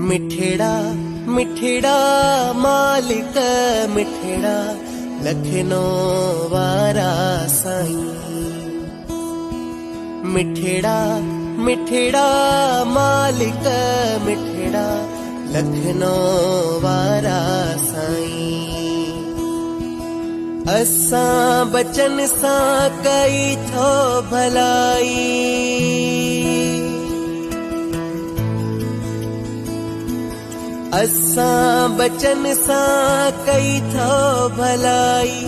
मिठड़ा मिठड़ा मालिक मिठड़ा लखनऊ वारा साईं। मिठड़ा मिठड़ा मालिक मिठड़ा लखनऊ वारा साईं। असां बचन सां कई थो भलाई, असां बचन सां कई थो भलाई।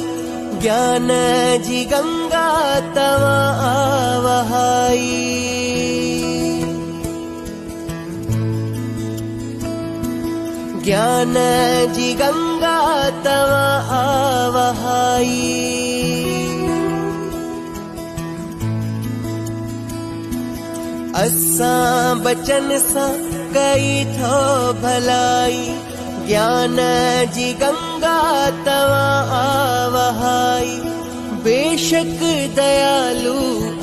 ज्ञान जी गंगा तव्हां वहाई, ज्ञान जी गंगा तव्हां वहाई। असां बचन सां कई थो भलाई। ज्ञान जी गंगा तव्हां वहाई। बेशक दयालु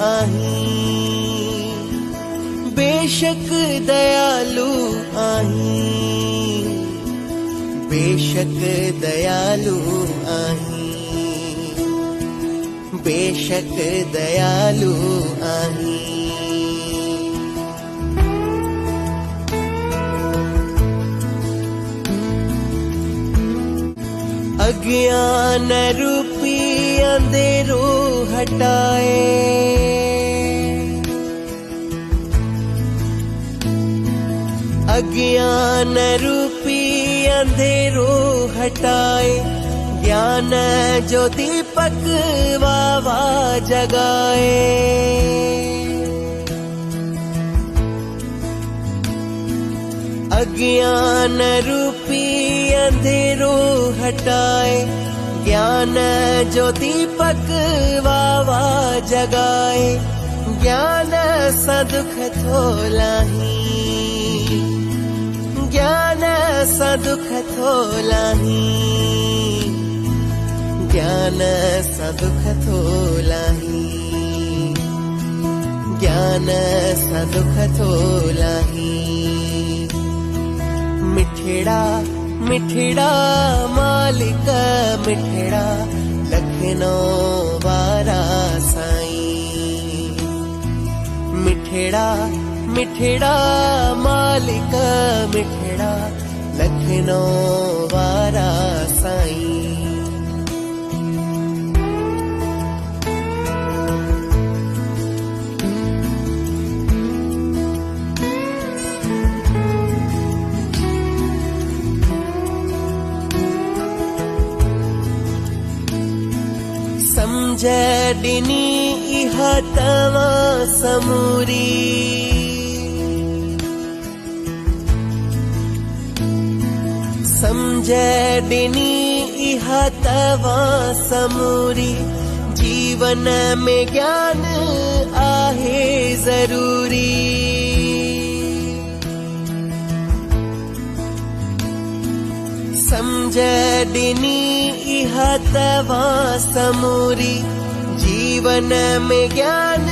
आहीं, बेशक दयालु आहीं, बेशक दयालु आहीं, बेशक दयालु आहीं। अज्ञान रूपी अंधेरो हटाए, अज्ञान रूपी अंधेरो हटाए। ज्ञान जो दीपक वावा जगाए, अज्ञान रूपी अंधेरो हटाए। ज्ञान जो दीपक वावा जगाए। ज्ञान सा दुख थो लाहीं, ज्ञान सा दुख थो लाहीं, ज्ञान सा दुख थो लाहीं, ज्ञान सा दुख थो लाहीं। मिठड़ा मिठड़ा मालिक मिठड़ा लखनऊ वारा साईं। मिठड़ा मिठड़ा मालिक मिठड़ा लखनऊ वारा साईं। समझ ॾिनी इहा तव्हां समूरी, समझ ॾिनी इहा तव्हां समूरी। जीवन में ज्ञान आहे ज़रूरी, समझ ॾिनी इहा तव्हां समूरी। जीवन में ज्ञान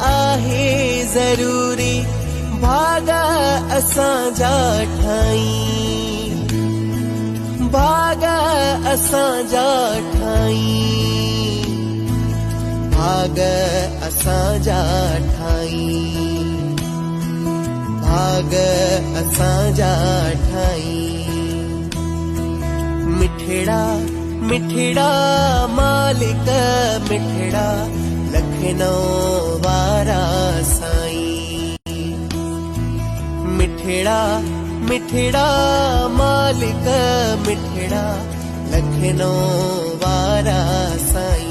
आहे ज़रूरी। भाग असांजा ठाहीं, भाग असांजा ठाहीं, भाग असांजा ठाहीं, भाग असांजा ठाहीं। मिठड़ा मिठड़ा मालिक मिठड़ा लखनऊ वारा साईं। मिठड़ा मिठड़ा मालिक मिठड़ा लखनऊ वारा साईं।